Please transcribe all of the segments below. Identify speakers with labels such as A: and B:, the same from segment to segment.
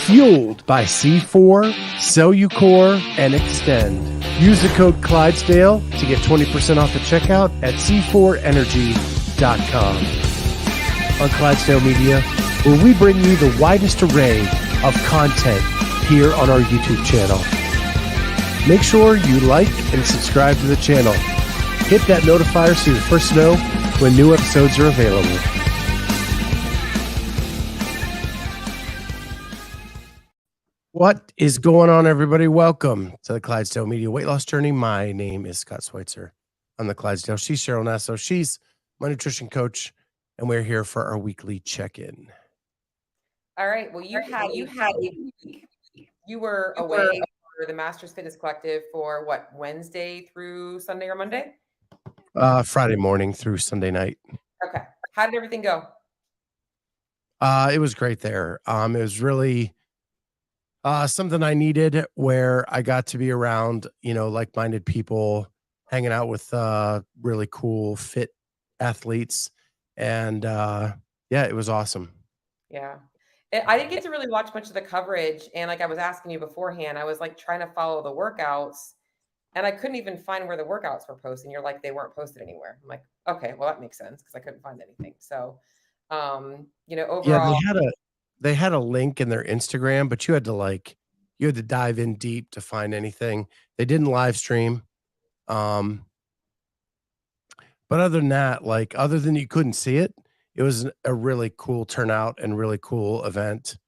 A: Fueled by C4, Cellucor, and Extend. Use the code Clydesdale to get 20% off the checkout at c4energy.com. On Clydesdale Media, where we bring you the widest array of content here on our YouTube channel. Make sure you like and subscribe to the channel. Hit that notifier so you're the first to know when new episodes are available. What is going on, everybody? Welcome to the Clydesdale Media Weight Loss Journey. My name is Scott Schweitzer. I'm the Clydesdale. She's Cheryl Nasso. She's my nutrition coach, and we're here for our weekly check-in.
B: All right. Well, you were away for the Masters Fitness Collective for what, Wednesday through Sunday or Monday?
A: Friday morning through Sunday night.
B: Okay. How did everything go?
A: It was great there. It was really something I needed, where I got to be around, like-minded people, hanging out with really cool, fit athletes. And yeah, it was awesome.
B: Yeah. I didn't get to really watch much of the coverage. And like I was asking you beforehand, I was like trying to follow the workouts and I couldn't even find where the workouts were posted. And you're like, they weren't posted anywhere. I'm like, okay, well, that makes sense because I couldn't find anything. So, overall.
A: Yeah, they had a link in their Instagram, but you had to dive in deep to find anything. They didn't live stream. But other than that, other than you couldn't see it, it was a really cool turnout and really cool event.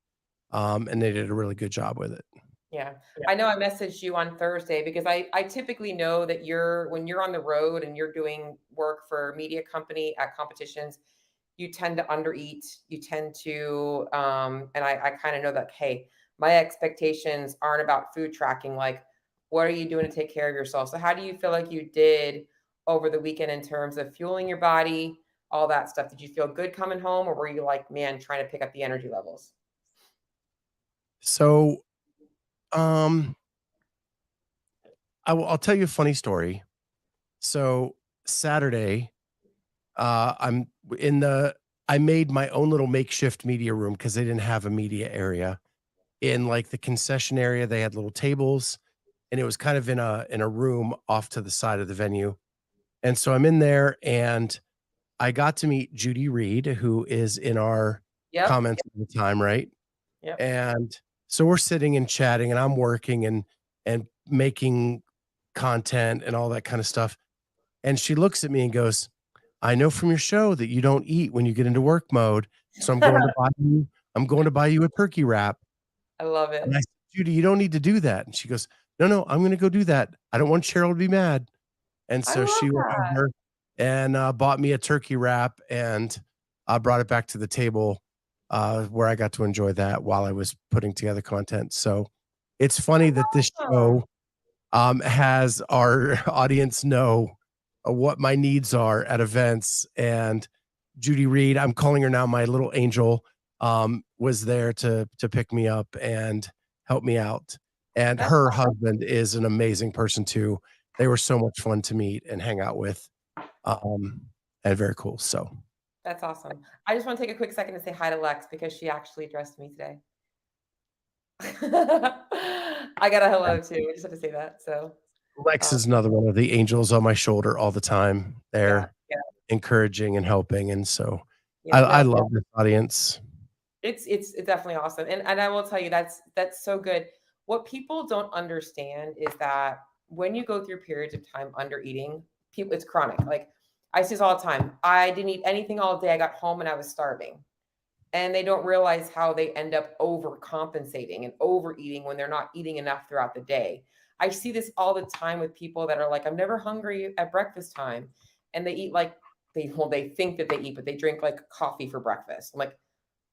A: And they did a really good job with it.
B: Yeah. I know I messaged you on Thursday because I typically know that when you're on the road and you're doing work for a media company at competitions, you tend to undereat. You tend to, and I kind of know that, hey, my expectations aren't about food tracking. Like, what are you doing to take care of yourself? So how do you feel like you did over the weekend in terms of fueling your body, all that stuff? Did you feel good coming home, or were you like, man, trying to pick up the energy levels?
A: So, I'll tell you a funny story. So Saturday, I made my own little makeshift media room because they didn't have a media area. In like the concession area, they had little tables, and it was kind of in a room off to the side of the venue. And so I'm in there, and I got to meet Judy Reed, who is in our comments all the time, right?
B: Yep.
A: And so we're sitting and chatting, and I'm working and making content and all that kind of stuff. And she looks at me and goes, I know from your show that you don't eat when you get into work mode. So I'm going to buy you a turkey wrap.
B: I love it.
A: And I said, Judy, you don't need to do that. And she goes, no, I'm going to go do that. I don't want Cheryl to be mad. And so she went over and bought me a turkey wrap, and I brought it back to the table where I got to enjoy that while I was putting together content. So it's funny that this show has our audience know what my needs are at events. And Judy Reed, I'm calling her now my little angel, was there to pick me up and help me out. And her husband is an amazing person too. They were so much fun to meet and hang out with. And very cool. So
B: that's awesome. I just want to take a quick second to say hi to Lex because she actually addressed me today. I got a hello too. I just have to say that. So
A: Lex is another one of the angels on my shoulder all the time. They're encouraging and helping. And so I love this audience.
B: It's definitely awesome. And I will tell you, that's so good. What people don't understand is that when you go through periods of time under eating, it's chronic. Like I see this all the time. I didn't eat anything all day. I got home and I was starving. And they don't realize how they end up overcompensating and overeating when they're not eating enough throughout the day. I see this all the time with people that are like, I'm never hungry at breakfast time. And they eat they think that they eat, but they drink like coffee for breakfast. I'm like,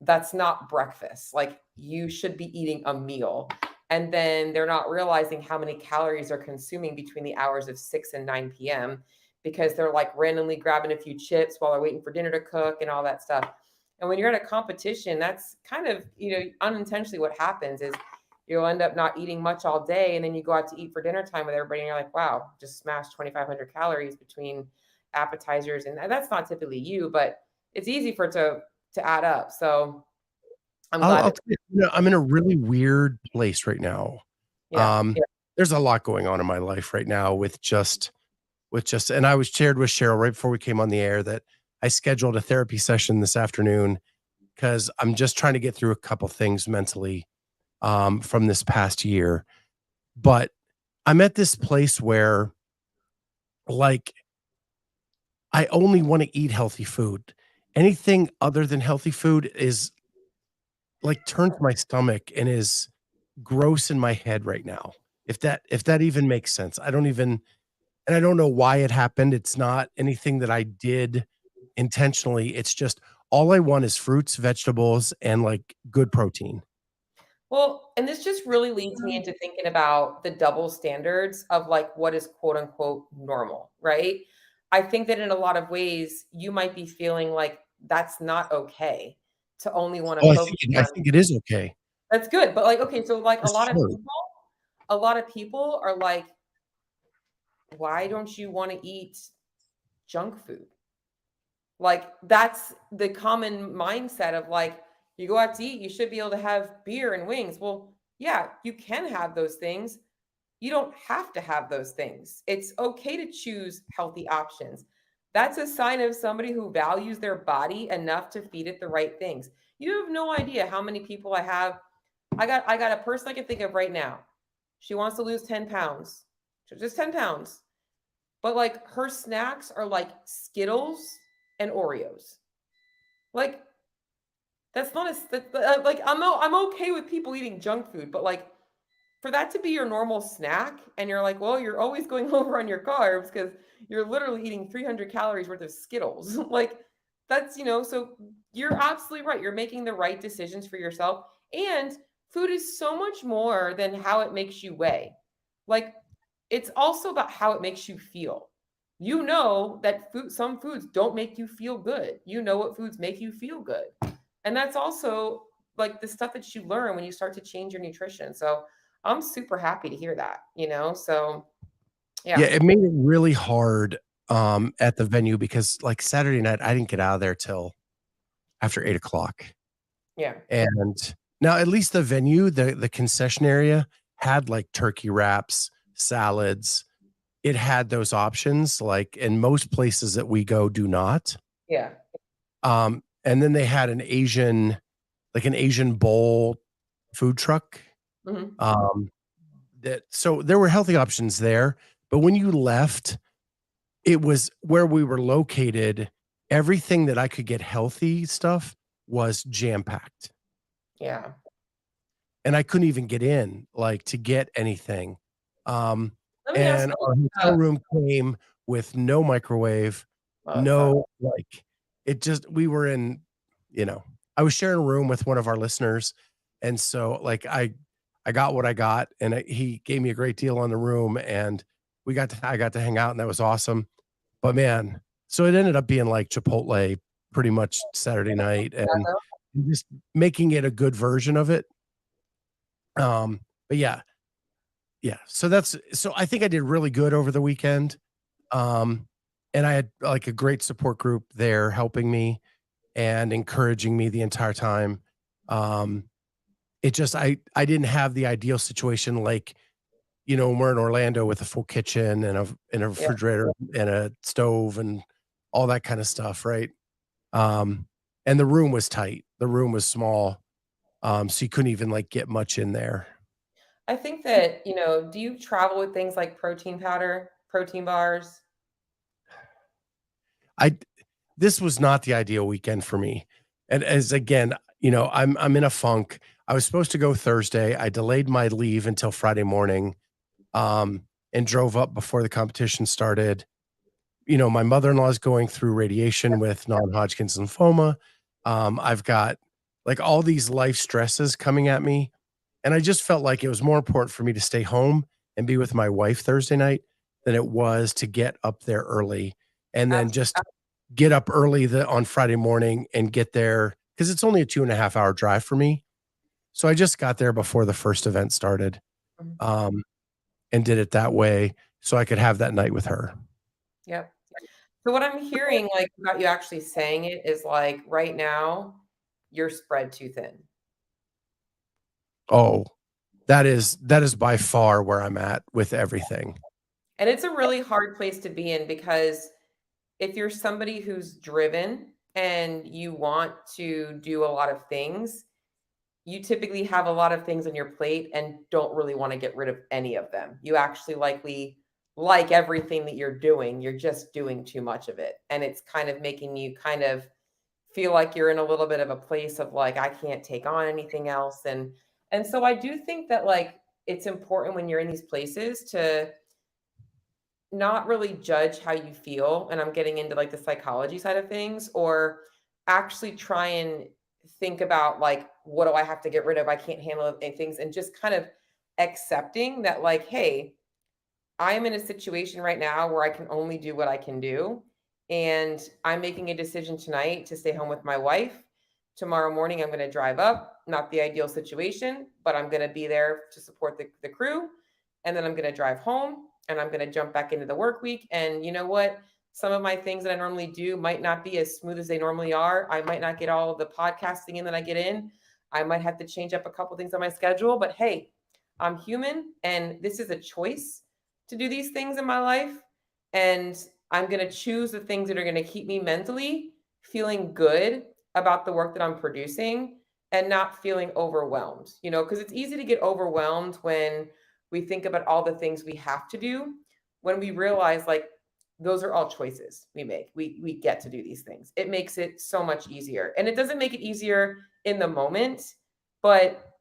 B: that's not breakfast. Like you should be eating a meal. And then they're not realizing how many calories they're consuming between the hours of 6 and 9 p.m. because they're like randomly grabbing a few chips while they're waiting for dinner to cook and all that stuff. And when you're at a competition, that's kind of, unintentionally what happens is you'll end up not eating much all day. And then you go out to eat for dinner time with everybody and you're like, wow, just smashed 2,500 calories between appetizers. And that's not typically you, but it's easy for it to add up. So I'm glad
A: I'll
B: that
A: tell you, I'm in a really weird place right now.
B: yeah,
A: Um,
B: yeah,
A: there's a lot going on in my life right now and I was shared with Cheryl right before we came on the air that I scheduled a therapy session this afternoon because I'm just trying to get through a couple things mentally from this past year. But I'm at this place where like I only want to eat healthy food. Anything other than healthy food is like turns my stomach and is gross in my head right now. If that even makes sense. I don't know why it happened. It's not anything that I did intentionally. It's just all I want is fruits, vegetables, and like good protein.
B: well, and this just really leads me into thinking about the double standards of like what is quote unquote normal, right? I think that in a lot of ways, you might be feeling like that's not okay to only want to
A: Oh,
B: focus
A: I
B: on
A: think it is okay.
B: that's good. But like, okay, so like
A: For sure.
B: a lot of people are like, why don't you want to eat junk food? Like that's the common mindset of like you go out to eat, you should be able to have beer and wings. Well, yeah, you can have those things. You don't have to have those things. It's okay to choose healthy options. That's a sign of somebody who values their body enough to feed it the right things. You have no idea how many people I have. I got a person I can think of right now. She wants to lose 10 pounds. Just 10 pounds. But like her snacks are like Skittles and Oreos. Like that's not a like I'm okay with people eating junk food, but like for that to be your normal snack and you're like, well, you're always going over on your carbs because you're literally eating 300 calories worth of Skittles. Like that's, so you're absolutely right. You're making the right decisions for yourself. And food is so much more than how it makes you weigh. Like it's also about how it makes you feel. You know that some foods don't make you feel good. You know what foods make you feel good. And that's also like the stuff that you learn when you start to change your nutrition. So I'm super happy to hear that. So
A: Yeah,
B: yeah,
A: it made it really hard at the venue because like Saturday night, I didn't get out of there till after 8 o'clock.
B: yeah,
A: And now at least the venue, the concession area had like turkey wraps, salads. It had those options, like in most places that we go do not.
B: yeah.
A: And then they had an Asian bowl food truck.
B: Hmm.
A: Um, that so there were healthy options there, but when you left, it was where we were located, everything that I could get healthy stuff was jam-packed.
B: Yeah.
A: And I couldn't even get in, like, to get anything. Um,
B: Let me ask
A: and
B: you,
A: our hotel room came with no microwave,
B: oh, that sucks.
A: no, like, it just we were in, you know I was sharing a room with one of our listeners, and so, like, I got what I got, and he gave me a great deal on the room, and I got to hang out, and that was awesome. But man, so it ended up being like Chipotle pretty much Saturday night and just making it a good version of it. But yeah, yeah. So I think I did really good over the weekend. Um, and I had like a great support group there helping me and encouraging me the entire time. Um, it just I didn't have the ideal situation like, when we're in Orlando with a full kitchen and a
B: Yeah.
A: refrigerator and a stove and all that kind of stuff, right? Um, and the room was tight. The room was small. So you couldn't even like get much in there.
B: I think that, do you travel with things like protein powder, protein bars?
A: I This was not the ideal weekend for me. And as again, I'm in a funk. I was supposed to go Thursday. I delayed my leave until Friday morning, and drove up before the competition started. My mother-in-law is going through radiation with non-Hodgkin's lymphoma. I've got like all these life stresses coming at me. And I just felt like it was more important for me to stay home and be with my wife Thursday night than it was to get up there early and then
B: Abs-
A: just get up early on Friday morning and get there because it's only a 2.5 hour drive for me. So I just got there before the first event started,
B: Mhm.
A: um, and did it that way so I could have that night with her.
B: Yep. So what I'm hearing like about you actually saying it is like right now you're spread too thin.
A: Oh, that is by far where I'm at with everything.
B: And it's a really hard place to be in because if you're somebody who's driven and you want to do a lot of things, you typically have a lot of things on your plate and don't really want to get rid of any of them. You actually likely like everything that you're doing. You're just doing too much of it. And it's kind of making you kind of feel like you're in a little bit of a place of like, I can't take on anything else. And so I do think that like it's important when you're in these places to not really judge how you feel, and I'm getting into like the psychology side of things, or actually try and think about like, what do I have to get rid of? I can't handle things, and just kind of accepting that, like, hey, I am in a situation right now where I can only do what I can do. And I'm making a decision tonight to stay home with my wife. Tomorrow morning, I'm going to drive up. Not the ideal situation, but I'm going to be there to support the crew. And then I'm going to drive home and I'm going to jump back into the work week. And you know what? Some of my things that I normally do might not be as smooth as they normally are. I might not get all of the podcasting in that I get in. I might have to change up a couple things on my schedule. But hey, I'm human and this is a choice to do these things in my life. And I'm going to choose the things that are going to keep me mentally feeling good about the work that I'm producing and not feeling overwhelmed, because it's easy to get overwhelmed when we think about all the things we have to do, when we realize like those are all choices we make. We get to do these things. It makes it so much easier. And it doesn't make it easier in the moment, but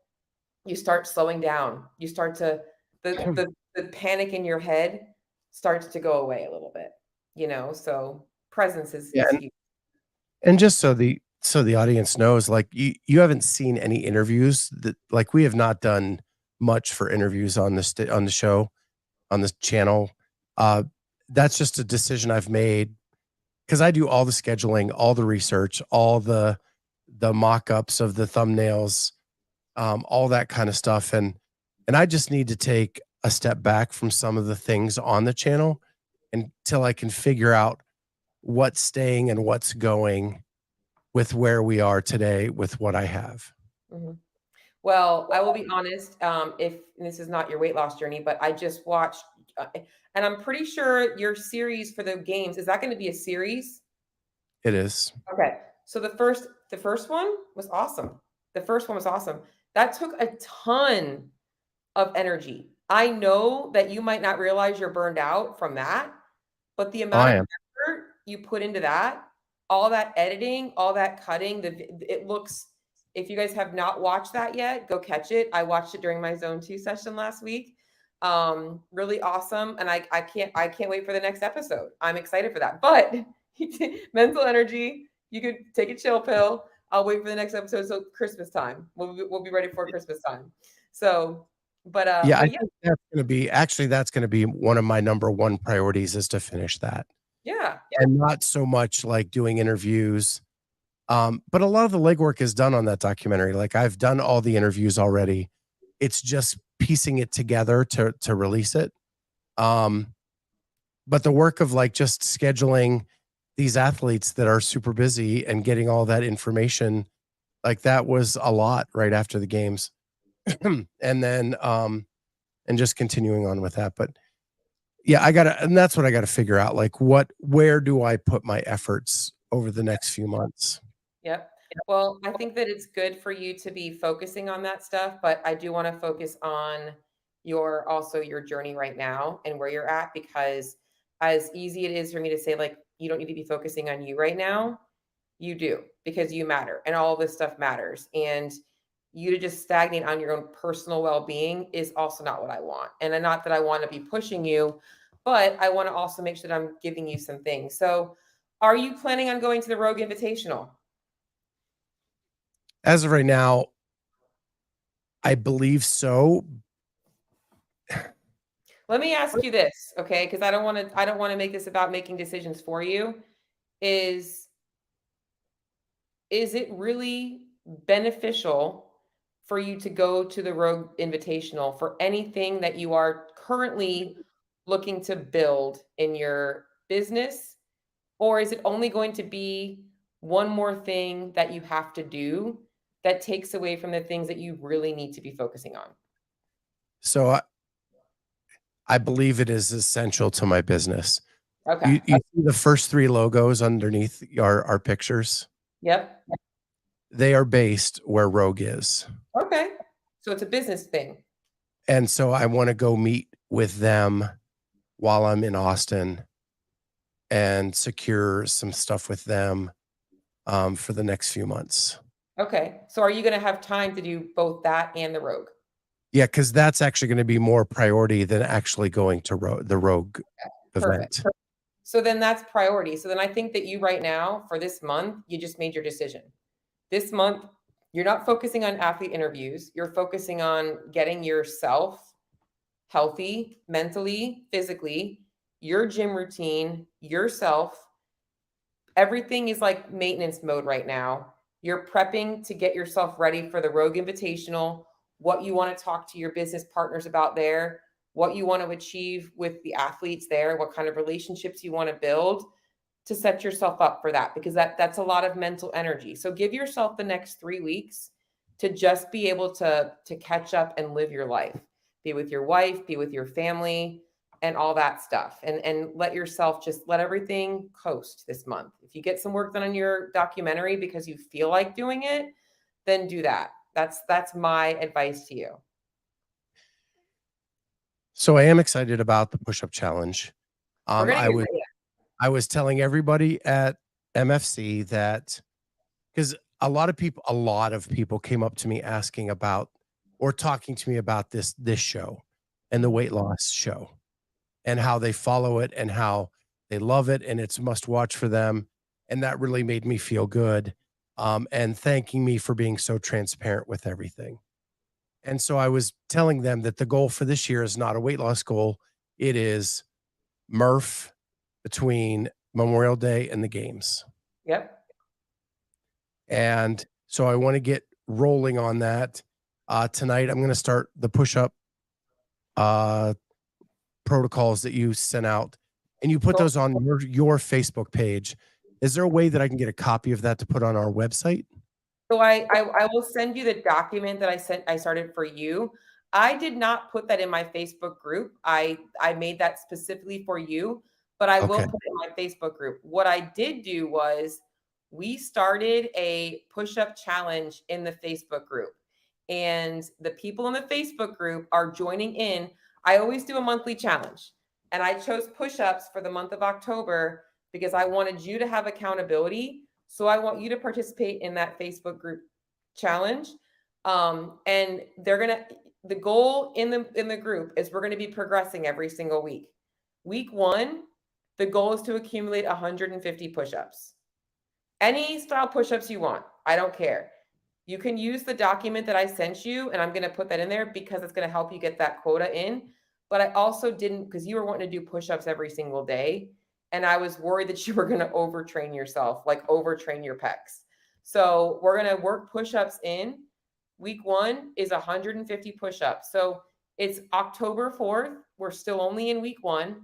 B: you start slowing down. You start to the panic in your head starts to go away a little bit, so presence is
A: Yeah,
B: is huge.
A: and just so the audience knows, like, you haven't seen any interviews that like, we have not done much for interviews on on the show, on this channel. Uh, that's just a decision I've made because I do all the scheduling, all the research, all the mock-ups of the thumbnails, all that kind of stuff, and I just need to take a step back from some of the things on the channel until I can figure out what's staying and what's going with where we are today with what I have.
B: Mhm. Well, I will be honest, if this is not your weight loss journey, but I just watched, and I'm pretty sure your series for the games, is that going to be a series?
A: It is.
B: Okay. So the first one was awesome. The first one was awesome. That took a ton of energy. I know that you might not realize you're burned out from that, but the amount
A: I
B: of
A: am.
B: effort you put into that, all that editing, all that cutting, it looks, if you guys have not watched that yet, go catch it. I watched it during my zone 2 session last week. Really awesome, and I can't wait for the next episode. I'm excited for that. But mental energy, you could take a chill pill. I'll wait for the next episode. So Christmas time, we'll be ready for Christmas time. So, but
A: Yeah, I
B: yeah,
A: think that's gonna be actually, that's gonna be one of my number 1 priorities is to finish that,
B: yeah,
A: and not so much, like, doing interviews, but a lot of the legwork is done on that documentary, like, I've done all the interviews already. It's just piecing it together to release it, um, but the work of, like, just scheduling these athletes that are super busy and getting all that information, like, that was a lot right after the games. And then, and just continuing on with that, but yeah, I gotta and that's what I gotta figure out, like, where do I put my efforts over the next few months?
B: yep. Well, I think that it's good for you to be focusing on that stuff, but I do want to focus on your journey right now and where you're at, because as easy it is for me to say like you don't need to be focusing on you right now, you do, because you matter and all this stuff matters. And you to just stagnate on your own personal well-being is also not what I want. And not that I want to be pushing you, but I want to also make sure that I'm giving you some things. So, are you planning on going to the Rogue Invitational?
A: As of right now, I believe so.
B: Let me ask you this, okay? Because I don't want to make this about making decisions for you. Is is it really beneficial for you to go to the Rogue Invitational for anything that you are currently looking to build in your business? Or is it only going to be one more thing that you have to do that takes away from the things that you really need to be focusing on?
A: So I believe it is essential to my business.
B: Okay.
A: You see the first 3 logos underneath our pictures?
B: Yep.
A: They are based where Rogue is.
B: Okay. So it's a business thing.
A: And so I wanna go meet with them while I'm in Austin and secure some stuff with them, for the next few months.
B: Okay. So are you gonna have time to do both that and the Rogue?
A: Yeah, because that's actually gonna be more priority than actually going to the Rogue
B: Perfect.
A: event.
B: So then that's priority. So then I think that you right now for this month, you just made your decision. This month, you're not focusing on athlete interviews. You're focusing on getting yourself healthy mentally, physically, your gym routine, yourself. Everything is like maintenance mode right now. You're prepping to get yourself ready for the Rogue Invitational, what you want to talk to your business partners about there, what you want to achieve with the athletes there, what kind of relationships you want to build to set yourself up for that because that's a lot of mental energy. So give yourself the next 3 weeks to just be able to catch up and live your life. Be with your wife, be with your family and all that stuff. And let yourself just let everything coast this month. If you get some work done on your documentary because you feel like doing it, then do that. That's my advice to you.
A: So I am excited about the push-up challenge.
B: We're gonna
A: I
B: get
A: was I was telling everybody at MFC that because a lot of people came up to me asking about or talking to me about this show and the weight loss show and how they follow it and how they love it and it's must watch for them. And that really made me feel good. And thanking me for being so transparent with everything. And so I was telling them that the goal for this year is not a weight loss goal. It is Murph between Memorial Day and the games.
B: Yep.
A: And so I want to get rolling on that. Tonight, I'm going to start the push up uh, protocols that you sent out, and you put
B: Cool.
A: those on your Facebook page. Is there a way that I can get a copy of that to put on our website?
B: So I will send you the document that I started for you. I did not put that in my Facebook group. I made that specifically for you, but I will
A: Okay.
B: put it in my Facebook group. What I did do was we started a push-up challenge in the Facebook group. And the people in the Facebook group are joining in. I always do a monthly challenge. And I chose push-ups for the month of October because I wanted you to have accountability, so I want you to participate in that Facebook group challenge. And the goal in the group is we're gonna be progressing every single week. Week 1, the goal is to accumulate 150 push-ups. Any style push-ups you want, I don't care. You can use the document that I sent you, and I'm gonna put that in there because it's gonna help you get that quota in. But I also didn't because you were wanting to do push-ups every single day. And I was worried that you were going to overtrain yourself, like overtrain your pecs. So we're going to work push-ups in. Week 1 is 150 push-ups. So it's October 4th. We're still only in week 1.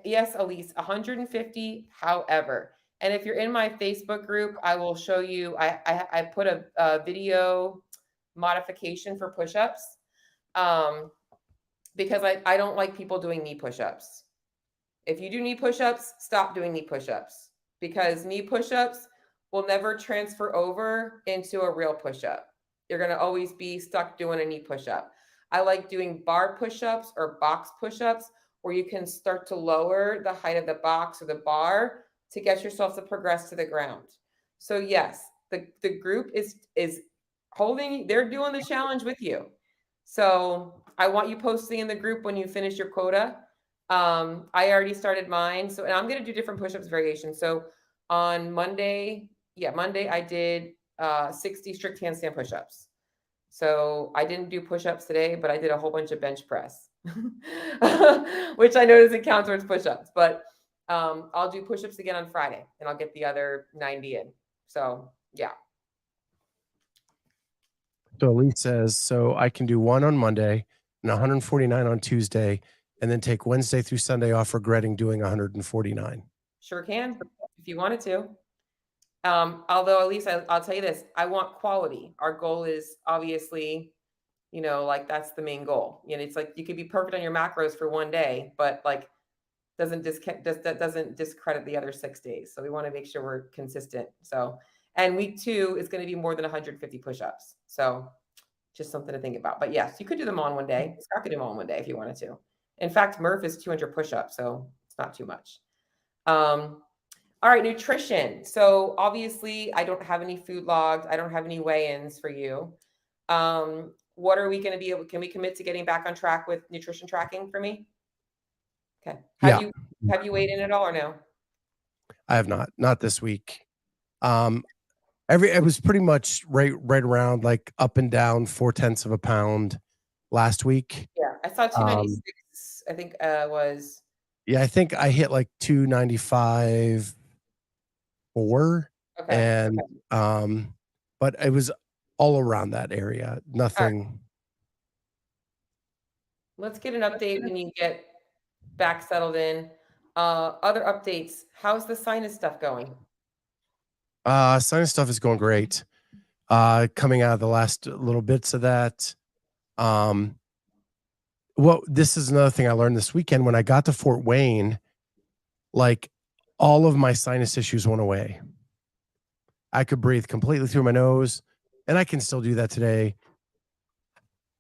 B: Yes, Elise, 150. However, and if you're in my Facebook group, I will show you. I put a video modification for push-ups because I don't like people doing knee push-ups. If you do knee push-ups, stop doing knee push-ups because knee push-ups will never transfer over into a real push-up. You're going to always be stuck doing a knee push-up. I like doing bar push-ups or box push-ups where you can start to lower the height of the box or the bar to get yourself to progress to the ground. So yes, the group is holding, they're doing the challenge with you. So I want you posting in the group when you finish your quota. I already started mine. So, and I'm going to do different push-ups variations. So on Monday, Monday I did 60 strict handstand push-ups. So I didn't do push-ups today, but I did a whole bunch of bench press, which I know doesn't count towards push-ups, but I'll do push-ups again on Friday and I'll get the other 90 in. So yeah.
A: So Elise says, so I can do one on Monday and 149 on Tuesday, and then take Wednesday through Sunday off, regretting doing 149.
B: Sure can if you wanted to. Although at least I'll tell you this, I want quality. Our goal is obviously, like that's the main goal. It's like you could be perfect on your macros for one day, but like that doesn't discredit the other 6 days. So we want to make sure we're consistent. So, and week 2 is going to be more than 150 push-ups. So just something to think about. But yes, you could do them all in one day. Scott could do them all in one day if you wanted to. In fact, Murph is 200 push-ups, so it's not too much. All right, nutrition. So obviously, I don't have any food logs. I don't have any weigh-ins for you. What are we going to be able? Can we commit to getting back on track with nutrition tracking for me? Okay.
A: Yeah.
B: Have you weighed in at all or no?
A: I have not this week. It was pretty much right around like up and down 0.4 of a pound last week.
B: Yeah, I saw 296. I think was.
A: Yeah, I think I hit like 295 4,
B: Okay.
A: and but it was all around that area. Nothing.
B: Let's get an update when you get back settled in. Other updates. How's the sinus stuff going?
A: Sinus stuff is going great. Coming out of the last little bits of that. Well, this is another thing I learned this weekend when I got to Fort Wayne. Like all of my sinus issues went away. I could breathe completely through my nose, and I can still do that today.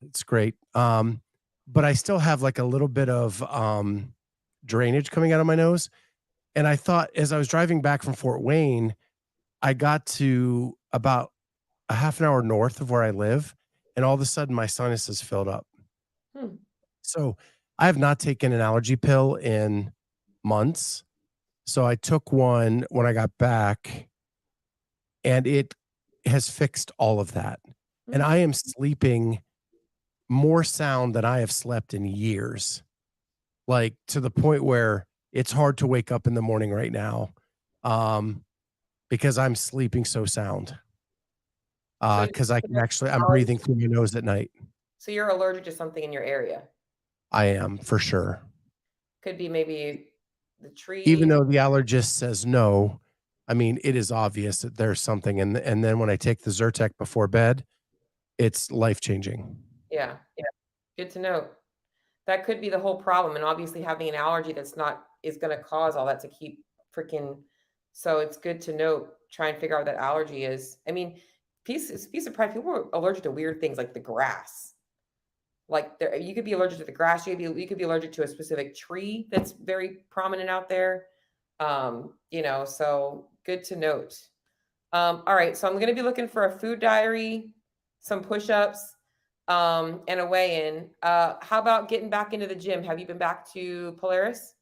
A: It's great. But I still have like a little bit of drainage coming out of my nose. And I thought as I was driving back from Fort Wayne, I got to about a half an hour north of where I live, and all of a sudden my sinuses filled up.
B: Hmm.
A: So I have not taken an allergy pill in months. So I took one when I got back, and it has fixed all of that. And I am sleeping more sound than I have slept in years, like to the point where it's hard to wake up in the morning right now, because I'm sleeping so sound.
B: So,
A: Because I'm breathing through my nose at night.
B: so you're allergic to something in your area.
A: I am for sure.
B: Could be maybe the
A: Even
B: trees.
A: though the allergist says no, I mean, it is obvious that there's something, and then when I take the Zyrtec before bed, it's life-changing.
B: Yeah. Good to know. That could be the whole problem. And obviously having an allergy is going to cause all that to keep freaking. So it's good to know, try and figure out what that allergy is. I mean, be surprised. People are allergic to weird things like the grass. Like you could be allergic to the grass. You could be allergic to a specific tree that's very prominent out there. So good to note. All right. So I'm going to be looking for a food diary, some push-ups, and a weigh-in. How about getting back into the gym? Have you been back to Polaris?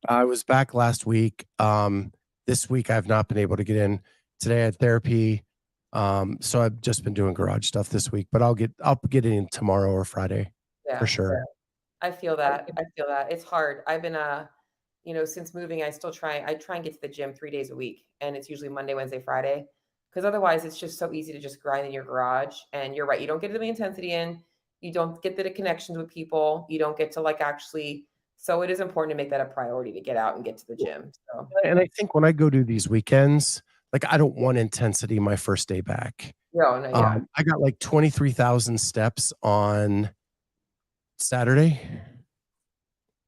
A: I was back last week. This week I've not been able to get in. Today I had therapy. So I've just been doing garage stuff this week, but I'll get in tomorrow or Friday for
B: Yeah,
A: sure.
B: I feel that. I feel that. It's hard. I've been since moving, I try and get to the gym 3 days a week, and it's usually Monday, Wednesday, Friday. Because otherwise it's just so easy to just grind in your garage. And you're right, you don't get the intensity in, you don't get the connections with people, you don't get to like actually. So it is important to make that a priority to get out and get to the gym. So
A: And I think when I go do these weekends, like I don't want intensity my first day back.
B: no, yeah.
A: I got like 23,000 steps on Saturday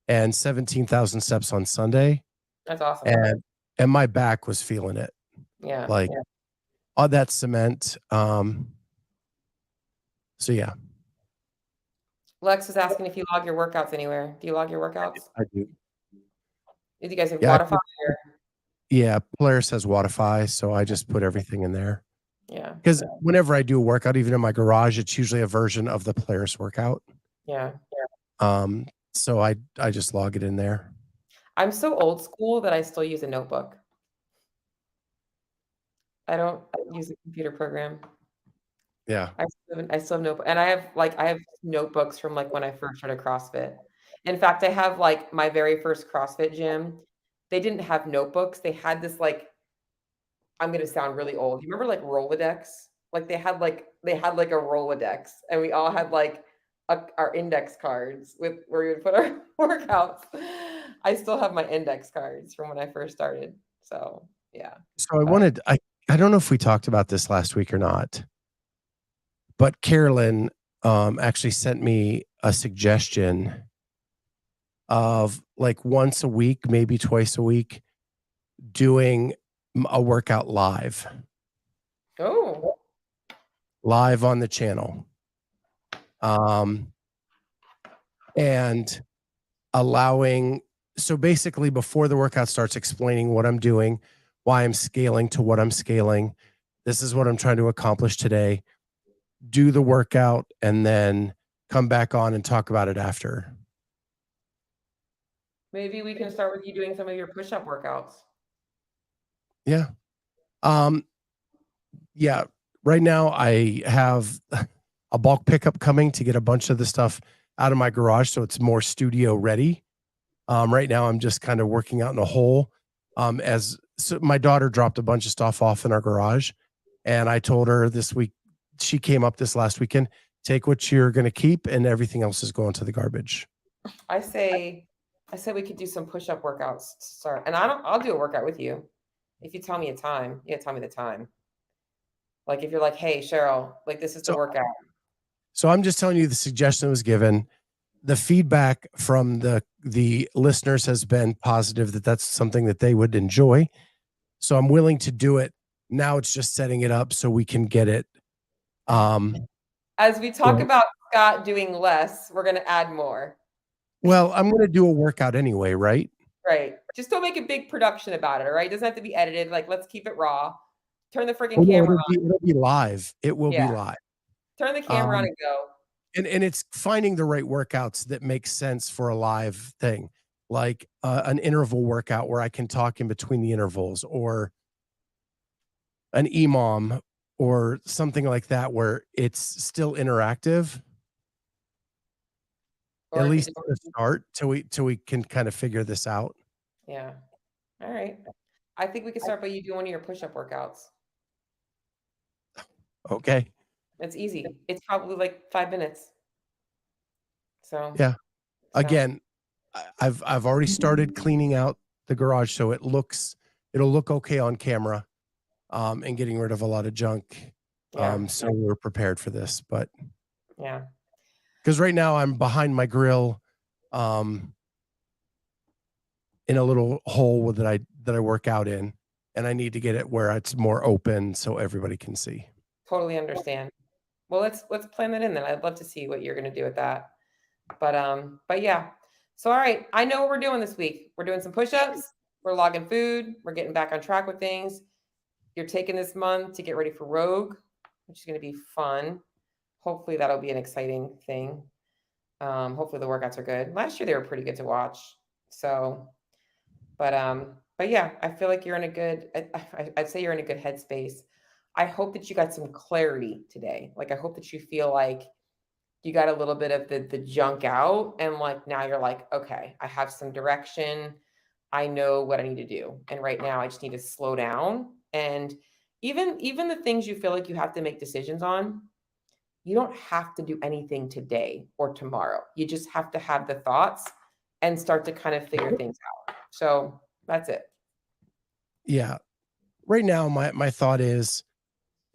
A: and 17,000 steps on Sunday,
B: That's awesome.
A: and my back was feeling it.
B: Yeah.
A: Like all that cement. So yeah,
B: Lex is asking if you log your workouts anywhere. Do you log your workouts?
A: I do.
B: Do you guys have
A: Yeah,
B: Spotify or?
A: yeah. Polaris has Spotify, so I just put everything in there.
B: Yeah.
A: Because whenever I do a workout, even in my garage, it's usually a version of the Polaris workout.
B: Yeah.
A: So I just log it in there.
B: I'm so old school that I still use a notebook. I don't use a computer program.
A: Yeah.
B: I still have notebook, and I have notebooks from like when I first started CrossFit. In fact, I have like my very first CrossFit gym. They didn't have notebooks. They had this like, I'm gonna sound really old. You remember like Rolodex? Like they had like a Rolodex, and we all had like our index cards with where we would put our workouts. I still have my index cards from when I first started. So yeah.
A: So I don't know if we talked about this last week or not, but Carolyn actually sent me a suggestion of like once a week, maybe twice a week, doing a workout
B: Oh,
A: live on the channel. And allowing, so basically before the workout starts, explaining what I'm doing, why I'm scaling to what I'm scaling. This is what I'm trying to accomplish today. Do the workout and then come back on and talk about it after.
B: maybe we can start with you doing some of your push-up workouts.
A: Yeah. Yeah. Right now I have a bulk pickup coming to get a bunch of the stuff out of my garage so it's more studio ready. Right now I'm just kind of working out in a hole. As so my daughter dropped a bunch of stuff off in our garage, and I told her this week, she came up this last weekend, take what you're going to keep and everything else is going to the garbage.
B: I say, I said we could do some push-up workouts to start, and I'll do a workout with you if you tell me a time. You gotta tell me the time. Like if you're like, hey Cheryl, like this is the
A: So,
B: workout.
A: so I'm just telling you the suggestion was given. The feedback from the listeners has been positive that that's something that they would enjoy. So I'm willing to do it. Now it's just setting it up so we can get it.
B: As we talk
A: Well,
B: about Scott doing less, we're gonna add more.
A: well, I'm going to do a workout anyway, right?
B: Right. Just don't make a big production about it, all right? It doesn't have to be edited. Like, let's keep it raw. Turn the freaking
A: Well, no,
B: camera on.
A: it'll be live. It will be
B: Yeah.
A: live.
B: Turn the camera on
A: Um,
B: and go.
A: and it's finding the right workouts that make sense for a live thing, like an interval workout where I can talk in between the intervals, or an EMOM, or something like that where it's still interactive. At
B: Or if it
A: least
B: just
A: to start, till we can kind of figure this out.
B: yeah. All right. I think we could start by you doing one of your push-up workouts.
A: Okay.
B: It's easy. It's probably like 5 minutes. So,
A: Yeah.
B: so
A: Again, I've already started cleaning out the garage so it'll look okay on camera, and getting rid of a lot of junk.
B: yeah,
A: So we're prepared for this, but
B: yeah.
A: because right now I'm behind my grill, um, in a little hole that I work out in, and I need to get it where it's more open so everybody can see.
B: Totally understand. Well, let's plan that in then. I'd love to see what you're gonna do with that. But yeah. So all right, I know what we're doing this week. We're doing some push-ups, we're logging food, we're getting back on track with things. You're taking this month to get ready for Rogue, which is gonna be fun. Hopefully that'll be an exciting thing. Hopefully the workouts are good. Last year they were pretty good to watch. So, but yeah, I feel like you're in a good. I'd say you're in a good headspace. I hope that you got some clarity today. Like I hope that you feel like you got a little bit of the junk out, and like now you're like, okay, I have some direction. I know what I need to do, and right now I just need to slow down. And even the things you feel like you have to make decisions on, you don't have to do anything today or tomorrow. You just have to have the thoughts and start to kind of figure things out. So that's it.
A: Yeah. Right now, my thought is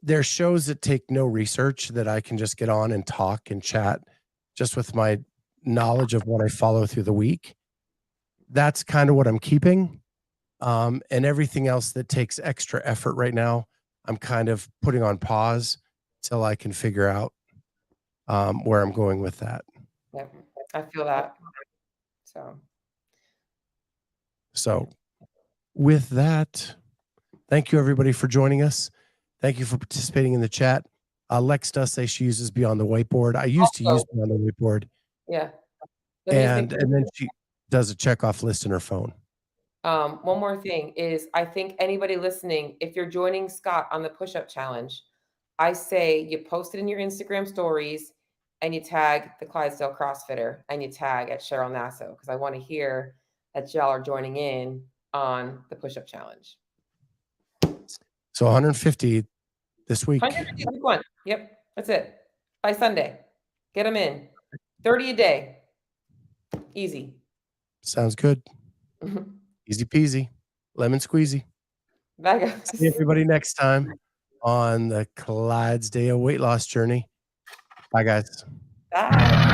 A: there's shows that take no research that I can just get on and talk and chat just with my knowledge of what I follow through the week. That's kind of what I'm keeping. And everything else that takes extra effort right now, I'm kind of putting on pause till I can figure out where I'm going with that.
B: Yep. I feel that. So
A: So, with that, thank you everybody for joining us. Thank you for participating in the chat. Lex does say she uses Beyond the Whiteboard. I used to use
B: also,
A: Beyond the Whiteboard,
B: yeah. Let me just make
A: and then she does a check off list in her phone.
B: one more thing is I think anybody listening, if you're joining Scott on the push-up challenge, I say you post it in your Instagram stories and you tag the Clydesdale CrossFitter and you tag at Cheryl Nasso because I want to hear that y'all are joining in on the push-up challenge.
A: So 150 this week.
B: 150 week one. Yep, that's it. By Sunday, get them in. 30 a day. Easy.
A: Sounds good. Easy peasy, lemon squeezy.
B: Bye,
A: See
B: guys.
A: everybody next time on the Clydesdale weight loss journey. Bye, guys.
B: Bye.